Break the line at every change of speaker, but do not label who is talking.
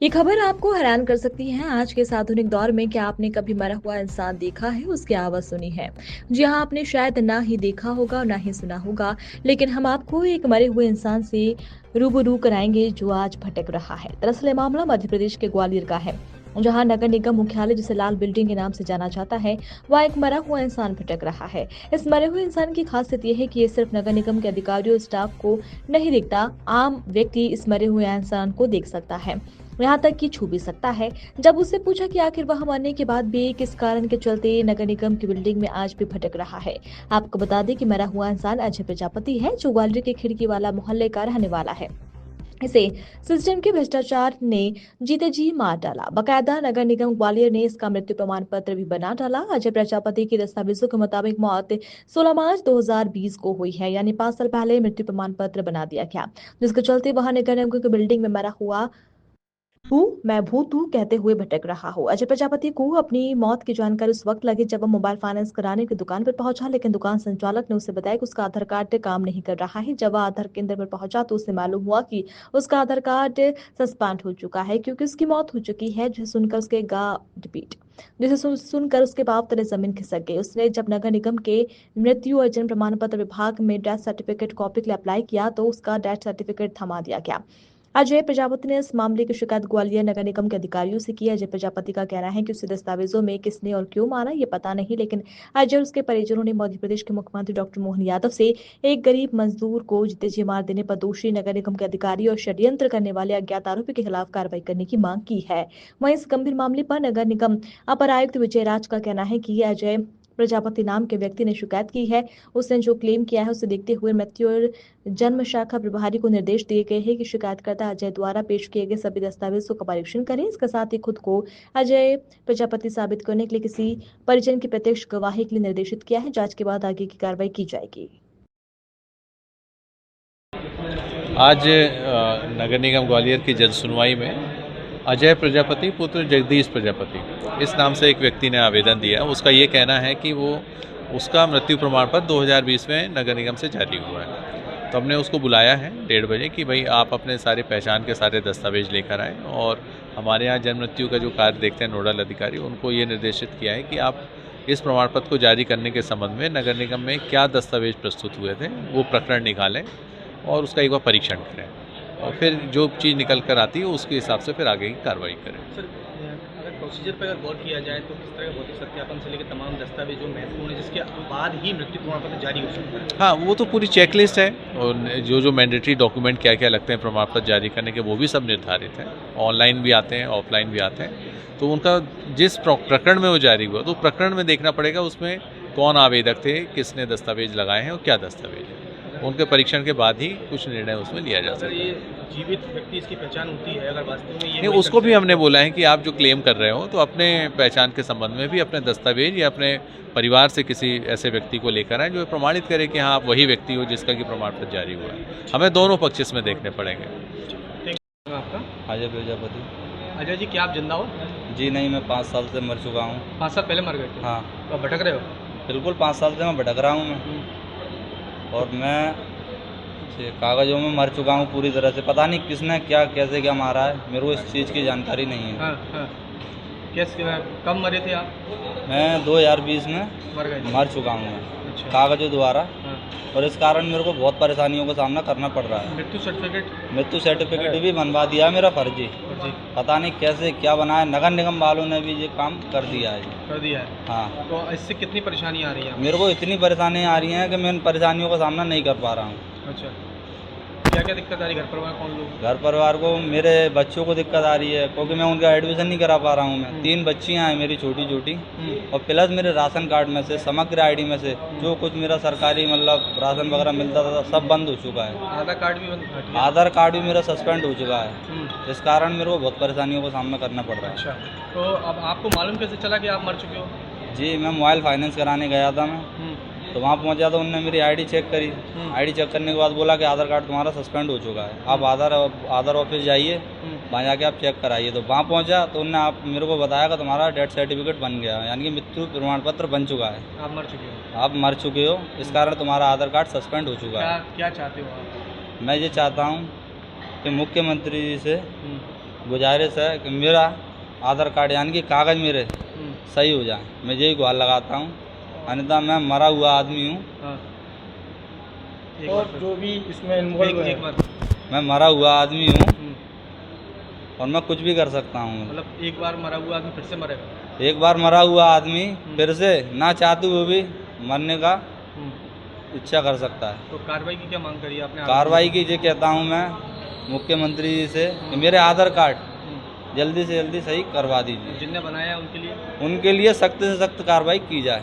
ये खबर आपको हैरान कर सकती है। आज के इस आधुनिक दौर में क्या आपने कभी मरा हुआ इंसान देखा है, उसकी आवाज सुनी है? जी हाँ, आपने शायद ना ही देखा होगा और ना ही सुना होगा, लेकिन हम आपको एक मरे हुए इंसान से रूबरू कराएंगे जो आज भटक रहा है। दरअसल ये मामला मध्य प्रदेश के ग्वालियर का है, जहां नगर निगम मुख्यालय जिसे लाल बिल्डिंग के नाम से जाना जाता है, वहाँ एक मरा हुआ इंसान भटक रहा है। इस मरे हुए इंसान की खासियत यह है कि ये सिर्फ नगर निगम के अधिकारियों स्टाफ को नहीं दिखता, आम व्यक्ति इस मरे हुए इंसान को देख सकता है, यहाँ तक कि छू भी सकता है। जब उससे पूछा कि आखिर वह मरने के बाद भी किस कारण के चलते नगर निगम की बिल्डिंग में आज भी भटक रहा है। आपको बता दें कि मरा हुआ इंसान अजय प्रजापति है, जो ग्वालियर के खिड़की वाला मोहल्ले का रहने वाला है। इसे सिस्टम के भ्रष्टाचार ने जीते जी मार डाला। बकायदा नगर निगम ग्वालियर ने इसका मृत्यु प्रमाण पत्र भी बना डाला। अजय प्रजापति की दस्तावेजों के मुताबिक मौत 16 मार्च 2020 को हुई है, यानी 5 साल पहले मृत्यु प्रमाण पत्र बना दिया गया, जिसके चलते वहां नगर निगम की बिल्डिंग में मरा हुआ हूँ, मैं भूत हूँ कहते हुए भटक रहा हूँ। अजय प्रजापति को अपनी मौत की जानकारी उस वक्त लगी जब वह मोबाइल फाइनेंस कराने की दुकान पर पहुंचा, लेकिन दुकान संचालक ने उसे बताया कि उसका आधार कार्ड काम नहीं कर रहा है। जब वह आधार केंद्र पर पहुंचा तो उसे मालूम हुआ कि उसका आधार कार्ड सस्पेंड हो चुका है, क्योंकि उसकी मौत हो चुकी है। जिसे सुनकर उसके गा रिपीट जिसे सुनकर उसके बाप तले जमीन खिसक गई। उसने जब नगर निगम के मृत्यु और जन्म प्रमाण पत्र विभाग में डेथ सर्टिफिकेट कॉपी के लिए अप्लाई किया तो उसका डेथ सर्टिफिकेट थमा दिया गया। अजय प्रजापति ने इस मामले की शिकायत ग्वालियर नगर निगम के अधिकारियों से की। अजय प्रजापति का कहना है कि उसे दस्तावेजों में किसने और क्यों मारा ये पता नहीं, लेकिन अजय और उसके परिजनों ने मध्य प्रदेश के मुख्यमंत्री डॉक्टर मोहन यादव से एक गरीब मजदूर को जीते जी मार देने पर दोषी नगर निगम के अधिकारी और षड्यंत्र करने वाले अज्ञात आरोपी के खिलाफ कार्रवाई करने की मांग की है। वहीं इस गंभीर मामले पर नगर निगम अपर आयुक्त विजय राज का कहना है कि अजय प्रजापति नाम के व्यक्ति ने शिकायत की है। उसने जो क्लेम किया है उसे देखते हुए मृत्यु और जन्म शाखा प्रभारी को निर्देश दिए गए हैं कि शिकायतकर्ता अजय द्वारा पेश किए गए सभी दस्तावेजों का परीक्षण करें। इसके साथ ही खुद को अजय प्रजापति साबित करने के लिए किसी परिजन की प्रत्यक्ष गवाही के लिए निर्देशित किया है। जांच के बाद आगे की कार्रवाई की जाएगी।
आज नगर निगम ग्वालियर की जन सुनवाई में अजय प्रजापति पुत्र जगदीश प्रजापति इस नाम से एक व्यक्ति ने आवेदन दिया। उसका ये कहना है कि उसका मृत्यु प्रमाण पत्र 2020 में नगर निगम से जारी हुआ है। तो हमने उसको बुलाया है 1:30 बजे कि भाई आप अपने सारे पहचान के सारे दस्तावेज लेकर आएँ, और हमारे यहाँ जन्म मृत्यु का जो कार्य देखते हैं नोडल अधिकारी, उनको ये निर्देशित किया है कि आप इस प्रमाण पत्र को जारी करने के संबंध में नगर निगम में क्या दस्तावेज प्रस्तुत हुए थे वो प्रकरण निकालें और उसका एक बार परीक्षण करें, और फिर जो चीज़ निकल कर आती है उसके हिसाब से फिर आगे की कार्रवाई करें।
सर, अगर प्रोसीजर पर अगर गौर किया जाए तो किस तरह का भौतिक सत्यापन से लेकर तमाम दस्तावेज जो महत्वपूर्ण है जिसके बाद ही मृत्यु प्रमाण पत्र जारी हो सकता है?
हाँ, वो तो पूरी चेकलिस्ट है, और जो मैंडेटरी डॉक्यूमेंट क्या क्या लगते हैं प्रमाण पत्र जारी करने के, वो भी सब निर्धारित है। ऑनलाइन भी आते हैं, ऑफलाइन भी आते हैं। तो उनका जिस प्रकरण में वो जारी हुआ तो प्रकरण में देखना पड़ेगा उसमें कौन आवेदक थे, किसने दस्तावेज लगाए हैं और क्या दस्तावेज है। उनके परीक्षण के बाद ही कुछ निर्णय उसमें लिया जा सकता है।
ये जीवित व्यक्ति इसकी पहचान होती है अगर वास्तव में ये
नहीं, उसको भी हमने बोला है कि आप जो क्लेम कर रहे हो तो अपने पहचान के संबंध में भी अपने दस्तावेज या अपने परिवार से किसी ऐसे व्यक्ति को लेकर आए जो प्रमाणित करे कि हाँ आप वही व्यक्ति हो जिसका कि प्रमाण पत्र जारी हुआ है। हमें दोनों पक्ष इसमें देखने पड़ेंगे।
आपका
अजय प्रजापति।
अजय जी, क्या आप जिंदा हो?
जी नहीं, मैं 5 साल से मर चुका हूँ।
5 साल पहले मर गए थे?
हाँ,
तो आप भटक रहे हो?
बिल्कुल 5 साल से मैं भटक रहा हूँ मैं, और मैं कागजों में मर चुका हूँ पूरी तरह से। पता नहीं किसने क्या कैसे क्या मारा है, मेरे को इस चीज़ की जानकारी नहीं है।
हाँ हाँ। कैसे, कब मरे थे आप?
मैं 2020 में
मर गए थे?
मर चुका हूँ मैं,
अच्छा।
कागजों द्वारा।
हाँ।
और इस कारण मेरे को बहुत परेशानियों का सामना करना पड़ रहा है। मृत्यु सर्टिफिकेट भी बनवा दिया मेरा फर्जी। पता नहीं कैसे क्या बना है, नगर निगम वालों ने भी ये काम कर दिया है। हाँ।
तो इससे कितनी परेशानी आ रही है?
मेरे को इतनी परेशानी आ रही हैं कि मैं इन परेशानियों का सामना नहीं कर पा रहा हूँ।
अच्छा, क्या क्या दिक्कत आ रही है? घर परिवार कौन लोग?
घर परिवार को, मेरे बच्चों को दिक्कत आ रही है क्योंकि मैं उनका एडमिशन नहीं करा पा रहा हूँ। मैं 3 बच्चियाँ हैं मेरी छोटी छोटी, और प्लस मेरे राशन कार्ड में से, समग्र आईडी में से जो कुछ मेरा सरकारी मतलब राशन वगैरह मिलता था सब बंद हो चुका है।
आधार कार्ड भी बंद?
आधार कार्ड भी मेरा सस्पेंड हो चुका है। इस कारण मेरे को बहुत परेशानियों का सामना करना पड़ रहा है।
अच्छा, तो अब आपको मालूम कैसे चला कि आप मर चुके हो?
जी, मैं मोबाइल फाइनेंस कराने गया था मैं, तो वहाँ पहुँचा तो उन्होंने मेरी आईडी चेक करी। आईडी चेक करने के बाद बोला कि आधार कार्ड तुम्हारा सस्पेंड हो चुका है, आप आधार ऑफिस जाइए, वहाँ जाके आप चेक कराइए। तो वहाँ पहुँचा तो उन्होंने आप मेरे को बताया कि तुम्हारा डेथ सर्टिफिकेट बन गया, यानी कि मृत्यु प्रमाण पत्र बन चुका है।
आप मर चुके हो?
आप मर चुके हो, इस कारण तुम्हारा आधार कार्ड सस्पेंड हो चुका है।
क्या चाहते हो आप?
मैं ये चाहता हूँ कि मुख्यमंत्री जी से गुजारिश है कि मेरा आधार कार्ड यानी कि कागज़ मेरे सही हो जाए, मैं यही गुहार लगाता हूँ। अन्यथा मैं मरा हुआ आदमी हूँ।
हाँ।
और जो भी इसमें इन्वॉल्व है,
एक बार
मैं मरा हुआ आदमी हूँ और मैं कुछ भी कर सकता हूँ।
मतलब एक बार मरा हुआ आदमी फिर से मरेगा।
एक बार मरा हुआ आदमी फिर से ना चाहते हुए भी मरने का इच्छा कर सकता है।
तो कार्रवाई की क्या मांग करी आपने?
कार्रवाई की ये कहता हूँ मैं मुख्यमंत्री जी से कि मेरे आधार कार्ड जल्दी से जल्दी सही करवा दीजिए।
जिनने बनाया है उनके लिए
उनके लिए सख्त से सख्त कार्रवाई की जाए।